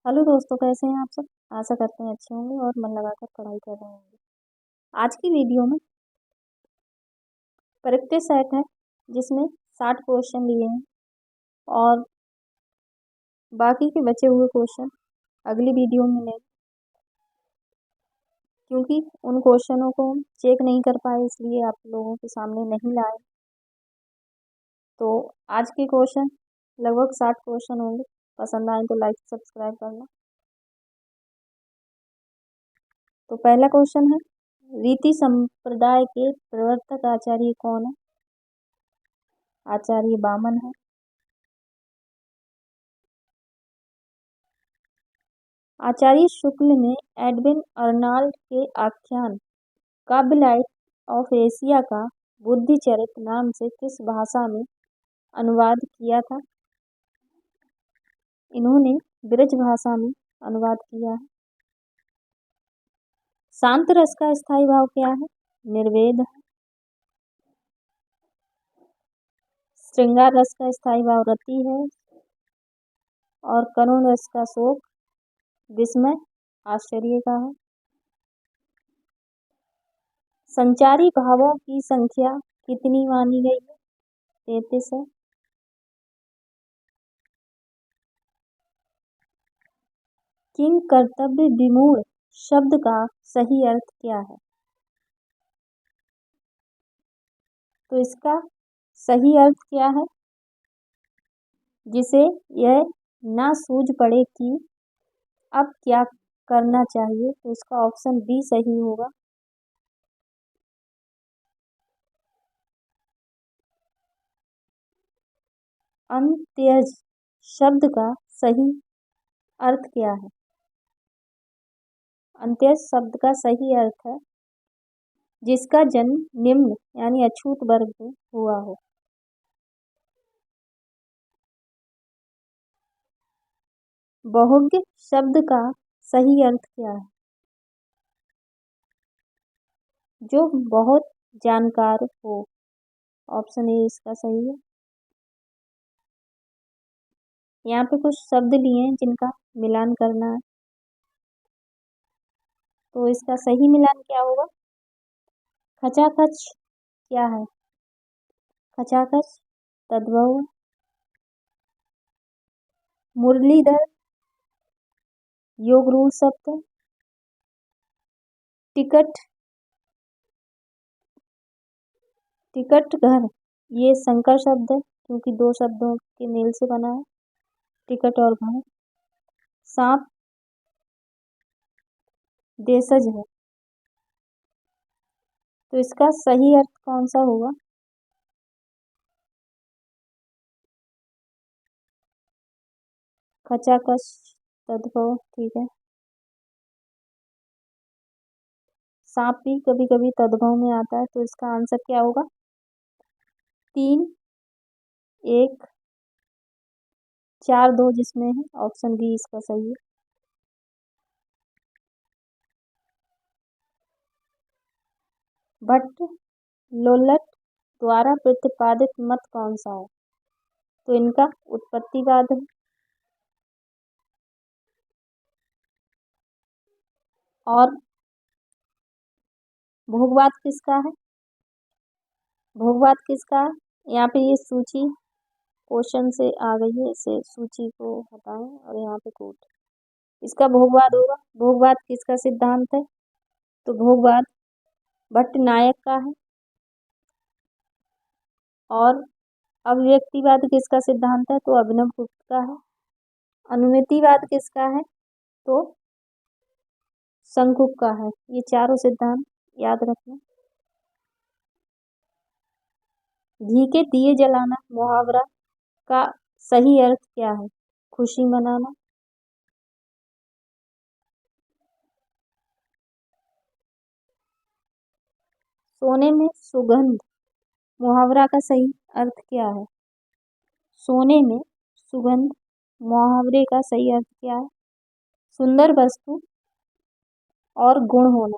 Hello दोस्तों, कैसे हैं आप सब। आशा करते हैं अच्छे होंगे और मन लगाकर पढ़ाई कर रहे होंगे। आज की वीडियो में प्रैक्टिस सेट है जिसमें 60 क्वेश्चन लिए हैं और बाकी के बचे हुए क्वेश्चन अगली वीडियो में लें, क्योंकि उन क्वेश्चनों को हम चेक नहीं कर पाए इसलिए आप लोगों के सामने नहीं लाए। तो आज के क्वेश्चन लगभग 60 क्वेश्चन होंगे। पसंद आए तो लाइक सब्सक्राइब करना। तो पहला क्वेश्चन है, रीति संप्रदाय के प्रवर्तक आचार्य कौन है। आचार्य बामन है। आचार्य शुक्ल ने एडविन अर्नाल्ड के आख्यान काव्य लाइट ऑफ एशिया का बुद्धिचरित नाम से किस भाषा में अनुवाद किया था। इन्होंने ब्रज भाषा में अनुवाद किया है। शांत रस का स्थायी भाव क्या है। निर्वेद है। श्रृंगार रस का स्थायी भाव रति है और करुण रस का शोक विस्मय आश्चर्य का है। संचारी भावों की संख्या कितनी मानी गई है। 33 है। किंग कर्तव्य विमूढ़ शब्द का सही अर्थ क्या है। तो इसका सही अर्थ क्या है, जिसे यह ना सूझ पड़े कि अब क्या करना चाहिए। तो इसका ऑप्शन बी सही होगा। अंत्यज शब्द का सही अर्थ क्या है। अंत्यज शब्द का सही अर्थ है जिसका जन्म निम्न यानी अछूत वर्ग में हुआ हो। बहुज्ञ शब्द का सही अर्थ क्या है। जो बहुत जानकार हो। ऑप्शन ए इसका सही है। यहाँ पे कुछ शब्द लिए हैं जिनका मिलान करना है, तो इसका सही मिलान क्या होगा। खचाखच क्या है। खचाखच तद्भव। मुरलीधर योग रूढ़ शब्द। टिकट टिकट घर ये संकर शब्द है क्योंकि दो शब्दों के मेल से बना है, टिकट और घर। सांप देशज है, तो इसका सही अर्थ कौन सा होगा। खचाखच तद्भव, ठीक है। सांप भी कभी कभी तद्भव में आता है, तो इसका आंसर क्या होगा। 3-1 4-2 जिसमें है, ऑप्शन बी इसका सही है। भट्ट लोल्लट द्वारा प्रतिपादित मत कौन सा है। तो इनका उत्पत्तिवाद है। और भोगवाद किसका है। भोगवाद किसका है। यहाँ पे ये सूची क्वेश्चन से आ गई है, इसे सूची को हटाएं और यहाँ पे कोट। इसका भोगवाद होगा। भोगवाद किसका सिद्धांत है। तो भोगवाद भट्ट नायक का है। और अभिव्यक्तिवाद किसका सिद्धांत है। तो अभिनव गुप्त का है। अनुमितिवाद किसका है। तो शंकुक का है। ये चारों सिद्धांत याद रखना। घी के दिए जलाना मुहावरा का सही अर्थ क्या है। खुशी मनाना। सोने में सुगंध मुहावरा का सही अर्थ क्या है। सोने में सुगंध मुहावरे का सही अर्थ क्या है। सुंदर वस्तु और गुण होना।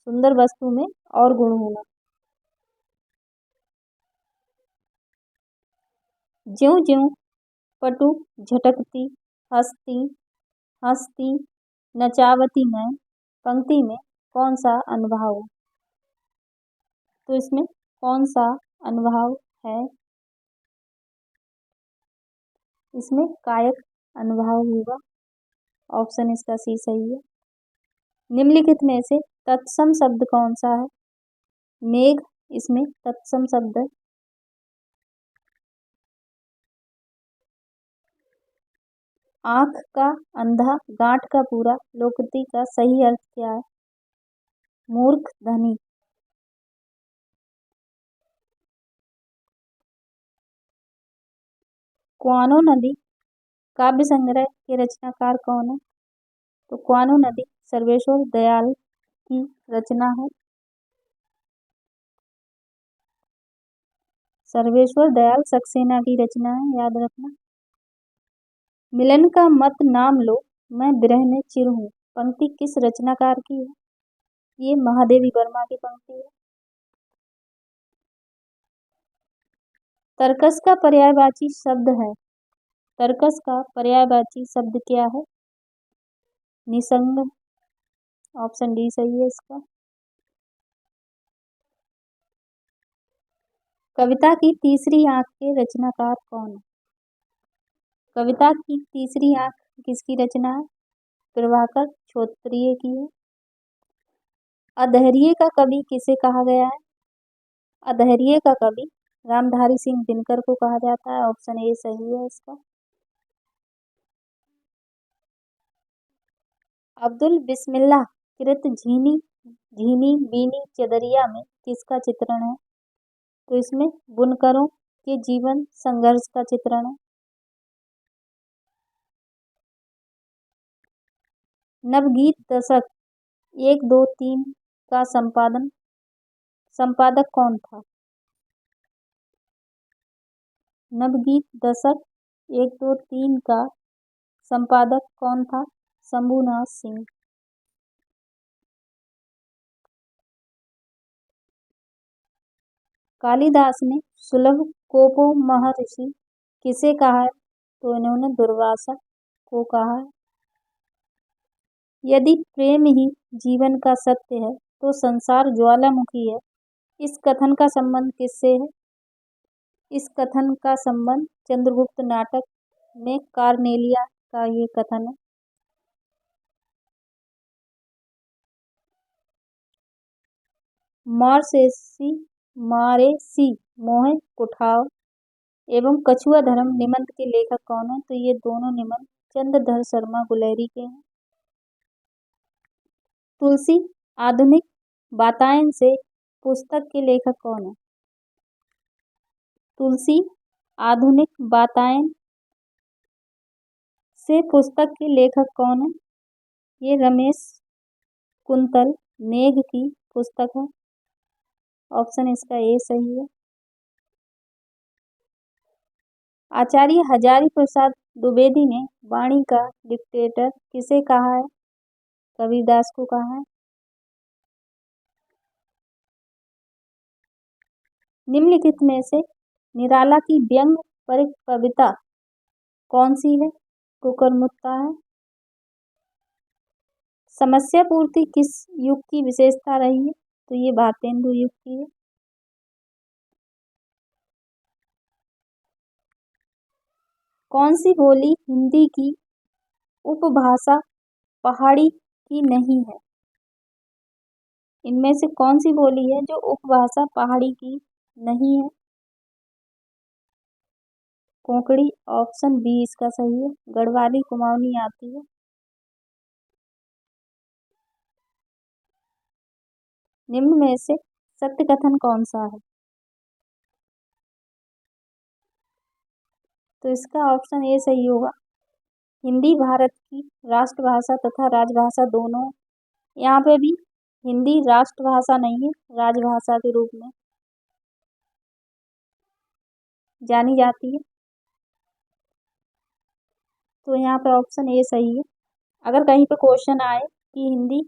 सुंदर वस्तु में और गुण होना। ज्यों ज्यों पटु झटकती हंसती हस्ती नचावती में पंक्ति में कौन सा अनुभाव है? तो इसमें कौन सा अनुभाव है? इसमें कायक अनुभाव होगा। ऑप्शन इसका सी सही है। निम्नलिखित में से तत्सम शब्द कौन सा है? मेघ इसमें तत्सम शब्द है। आंख का अंधा गांठ का पूरा लोकोक्ति का सही अर्थ क्या है? मूर्ख धनी। क्वानो नदी काव्य संग्रह के रचनाकार कौन है? तो क्वानो नदी सर्वेश्वर दयाल की रचना है। सर्वेश्वर दयाल सक्सेना की रचना है, याद रखना। मिलन का मत नाम लो मैं विरह में चिर हूँ पंक्ति किस रचनाकार की है? ये महादेवी वर्मा की पंक्ति है। तर्कस का पर्यायवाची शब्द है। तर्कस का पर्यायवाची शब्द क्या है? निसंग। ऑप्शन डी सही है इसका। कविता की तीसरी आंख के रचनाकार कौन है? कविता की तीसरी आंख किसकी रचना है? प्रभाकर क्षोत्रिय की है। अधैर्य का कवि किसे कहा गया है? अधैर्य का कवि रामधारी सिंह दिनकर को कहा जाता है। ऑप्शन ए सही है इसका। अब्दुल बिस्मिल्लाह कृत झीनी झीनी बीनी चदरिया में किसका चित्रण है? तो इसमें बुनकरों के जीवन संघर्ष का चित्रण है। नवगीत दशक 1, 2, 3 का संपादक कौन था? नवगीत दशक 1, 2, 3 का संपादक कौन था? शंभुनाथ सिंह। कालिदास ने सुलभ कोपो महर्षि किसे कहा है? तो इन्होंने दुर्वासा को कहा है। यदि प्रेम ही जीवन का सत्य है तो संसार ज्वालामुखी है इस कथन का संबंध किससे है? इस कथन का संबंध चंद्रगुप्त नाटक में कार्नेलिया का ये कथन है। मारेसी मोह कुठाव एवं कछुआ धर्म निबंध के लेखक कौन है? तो ये दोनों निबंध चंद्रधर शर्मा गुलेरी के हैं। तुलसी आधुनिक वातायन से पुस्तक के लेखक कौन है? तुलसी आधुनिक वातायन से पुस्तक के लेखक कौन है? ये रमेश कुंतल मेघ की पुस्तक है। ऑप्शन इसका ए सही है। आचार्य हजारी प्रसाद द्विवेदी ने वाणी का डिक्टेटर किसे कहा है? कबीरदास को कहा है। निम्नलिखित में से निराला की व्यंग पर कविता कौन सी है? कुकुरमुत्ता है। समस्या पूर्ति किस युग की विशेषता रही है? तो ये भारतेंदु युग की है। कौन सी बोली हिंदी की उपभाषा पहाड़ी की नहीं है? इनमें से कौन सी बोली है जो उपभाषा पहाड़ी की नहीं है? कोंकणी। ऑप्शन बी इसका सही है। गढ़वाली कुमाऊनी आती है। निम्न में से सत्य कथन कौन सा है? तो इसका ऑप्शन ए सही होगा। हिंदी भारत की राष्ट्रभाषा तथा राजभाषा दोनों। यहाँ पे भी हिंदी राष्ट्रभाषा नहीं है, राजभाषा के रूप में जानी जाती है। तो यहाँ पे ऑप्शन ए सही है। अगर कहीं पे क्वेश्चन आए कि हिंदी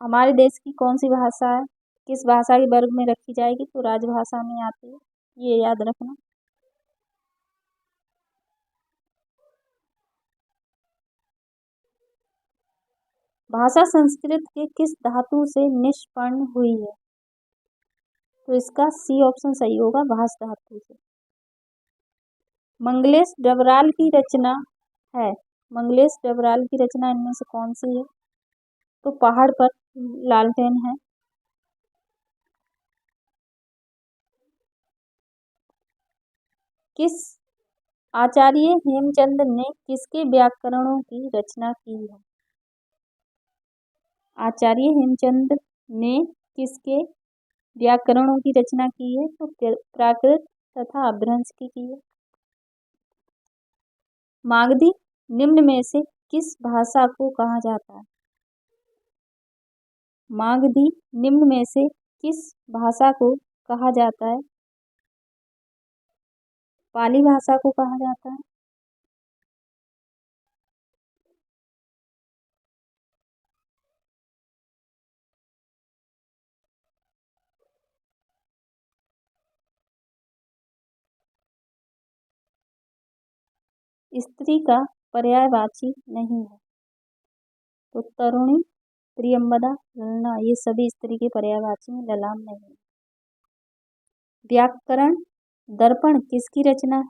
हमारे देश की कौन सी भाषा है, किस भाषा के वर्ग में रखी जाएगी, तो राजभाषा में आती है, ये याद रखना। भाषा संस्कृत के किस धातु से निष्पन्न हुई है? तो इसका सी ऑप्शन सही होगा, भास धातु से। मंगलेश डबराल की रचना है, मंगलेश डबराल की रचना इनमें से कौन सी है? तो पहाड़ पर लालटेन है। किस आचार्य हेमचंद ने किसके व्याकरणों की रचना की है? आचार्य हेमचंद ने किसके व्याकरणों की रचना की है? तो प्राकृत तथा अपभ्रंश की है। मागधी निम्न में से किस भाषा को कहा जाता है? मागधी निम्न में से किस भाषा को कहा जाता है? पाली भाषा को कहा जाता है। स्त्री का पर्यायवाची नहीं है, तो तरुणी, प्रियंवदा, ललना ये सभी स्त्री के पर्यायवाची में, ललाम नहीं है। व्याकरण दर्पण किसकी रचना है?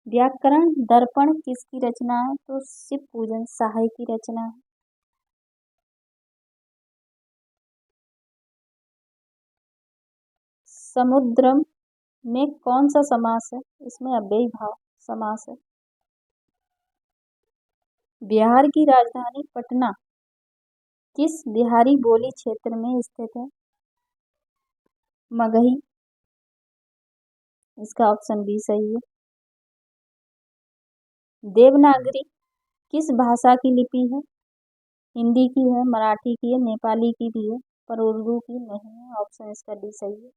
व्याकरण दर्पण किसकी रचना है? तो शिव पूजन सहाय की रचना है। समुद्रम में कौन सा समास है? इसमें अव्ययी भाव समास है। बिहार की राजधानी पटना किस बिहारी बोली क्षेत्र में स्थित है? मगही, इसका ऑप्शन बी सही है। देवनागरी किस भाषा की लिपि है? हिंदी की है, मराठी की है, नेपाली की भी है, पर उर्दू की नहीं है। ऑप्शन इसका डी सही है।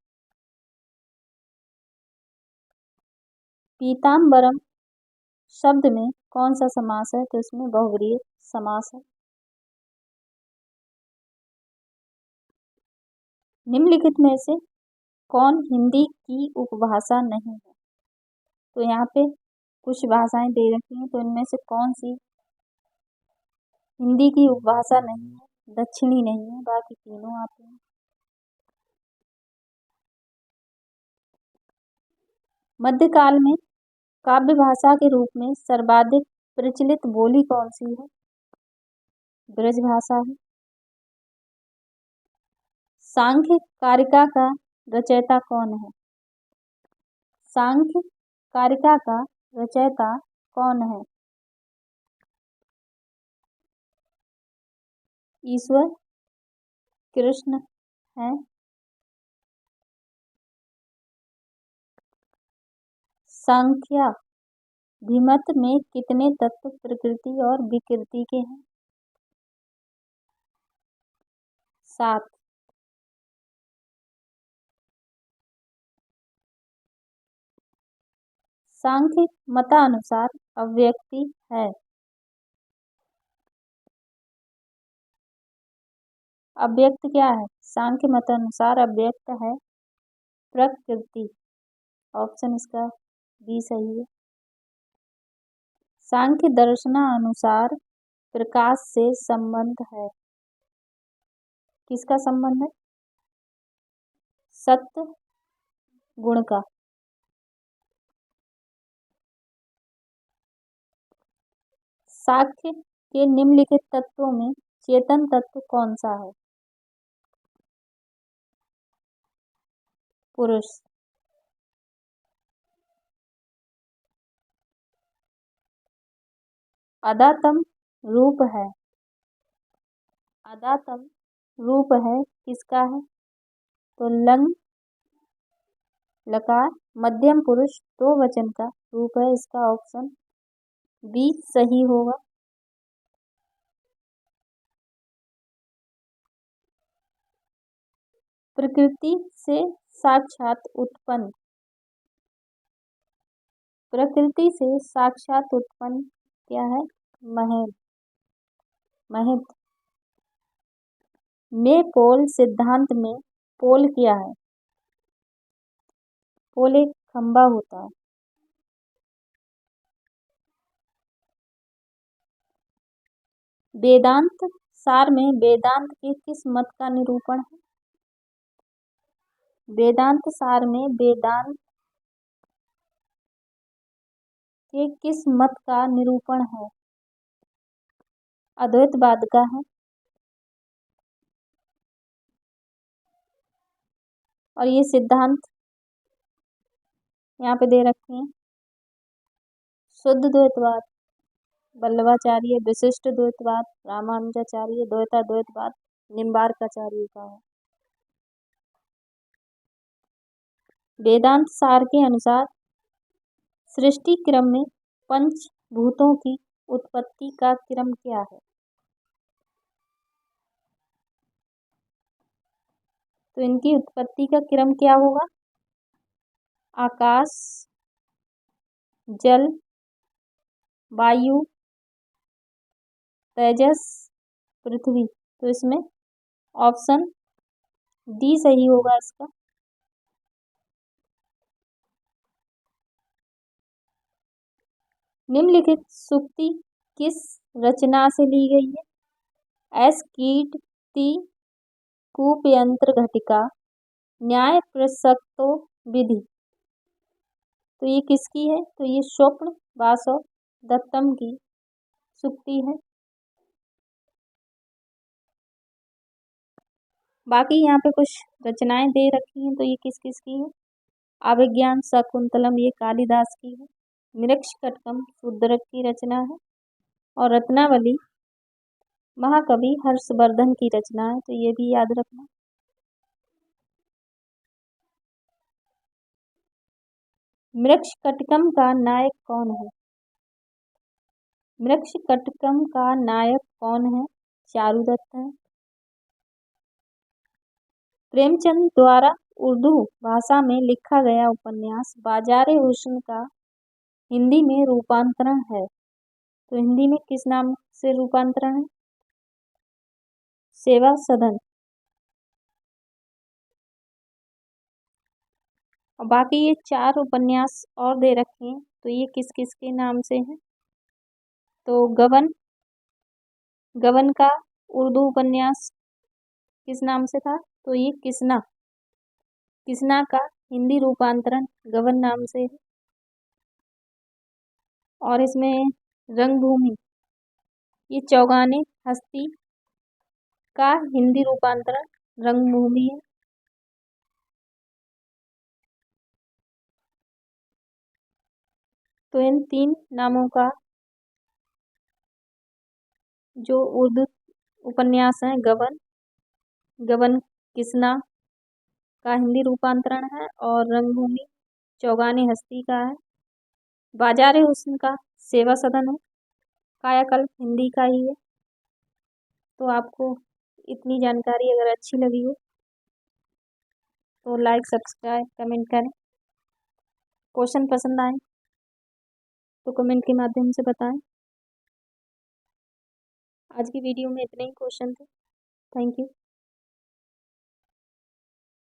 पीताम्बरम शब्द में कौन सा समास है? तो इसमें बहुव्रीहि समास है। निम्नलिखित में से कौन हिंदी की उपभाषा नहीं है? तो यहाँ पे कुछ भाषाएं दे रखी हैं, तो इनमें से कौन सी हिंदी की उपभाषा नहीं है? दक्षिणी नहीं है, बाकी तीनों आते हैं। मध्यकाल में काव्य भाषा के रूप में सर्वाधिक प्रचलित बोली कौन सी है? ब्रज भाषा है। सांख्य कारिका का रचयिता कौन है? सांख्य कारिका का रचयिता कौन है? ईश्वर कृष्ण है। सांख्या भिमत में कितने तत्व प्रकृति और विकृति के हैं? 7। सांख्य मतानुसार अव्यक्ति है। अव्यक्त क्या है? सांख्य मतानुसार अव्यक्त है प्रकृति। ऑप्शन इसका बी सही है। सांख्य दर्शनानुसार प्रकाश से संबंध है। किसका संबंध है? सत्य गुण का। सांख्य के निम्नलिखित तत्वों में चेतन तत्व कौन सा है? पुरुष। अदातम रूप है। अदातम रूप है किसका है? तो लंग लकार मध्यम पुरुष दो वचन का रूप है। इसका ऑप्शन बी सही होगा। प्रकृति से साक्षात उत्पन्न। प्रकृति से साक्षात उत्पन्न क्या है? महत। महत में पोल सिद्धांत में पोल क्या है? पोल एक खंबा होता है। वेदांत सार में वेदांत के किस मत का निरूपण है? वेदांत सार में वेदांत के किस मत का निरूपण है? अद्वैतवाद का है। और ये सिद्धांत यहाँ पे दे रखे हैं। शुद्ध द्वैतवाद वल्लभाचार्य, विशिष्ट द्वैतवाद रामानुजाचार्य, द्वैताद्वैतवाद निम्बार्काचार्य का है। वेदांत सार के अनुसार सृष्टि क्रम में पंच भूतों की उत्पत्ति का क्रम क्या है? तो इनकी उत्पत्ति का क्रम क्या होगा? आकाश, जल, वायु, तेजस, पृथ्वी। तो इसमें ऑप्शन डी सही होगा इसका। निम्नलिखित सूक्ति किस रचना से ली गई है? एस कीर्ति कूप यंत्र घटिका, न्याय प्रसक्तो विधि। तो ये किसकी है? तो ये स्वप्न वासव दत्तम की सूक्ति है। बाकी यहाँ पे कुछ रचनाएं दे रखी हैं, तो ये किस किस की है? अभिज्ञान शकुंतलम ये कालिदास की है। मृच्छकटकम शूद्रक की रचना है। और रत्नावली महाकवि हर्षवर्धन की रचना है। तो ये भी याद रखना। मृच्छकटकम का नायक कौन है? मृच्छकटकम का नायक कौन है? चारुदत्त है। प्रेमचंद द्वारा उर्दू भाषा में लिखा गया उपन्यास बाजारे हुस्न का हिंदी में रूपांतरण है। तो हिंदी में किस नाम से रूपांतरण है? सेवा सदन। और बाकी ये 4 उपन्यास और दे रखे हैं, तो ये किस किस के नाम से हैं? तो गबन, गबन का उर्दू उपन्यास किस नाम से था? तो ये किसना, किसना का हिंदी रूपांतरण गबन नाम से है। और इसमें रंगभूमि ये चौगाने हस्ती का हिंदी रूपांतरण रंगभूमि है। तो इन 3 नामों का जो उर्दू उपन्यास है गबन, गबन किसना का हिंदी रूपांतरण है, और रंगभूमि चौगाने हस्ती का है। बाजारे हुस्न का सेवा सदन है। कायाकल्प हिंदी का ही है। तो आपको इतनी जानकारी अगर अच्छी लगी हो तो लाइक सब्सक्राइब कमेंट करें। क्वेश्चन पसंद आए तो कमेंट के माध्यम से बताएं। आज की वीडियो में इतने ही क्वेश्चन थे। Thank you.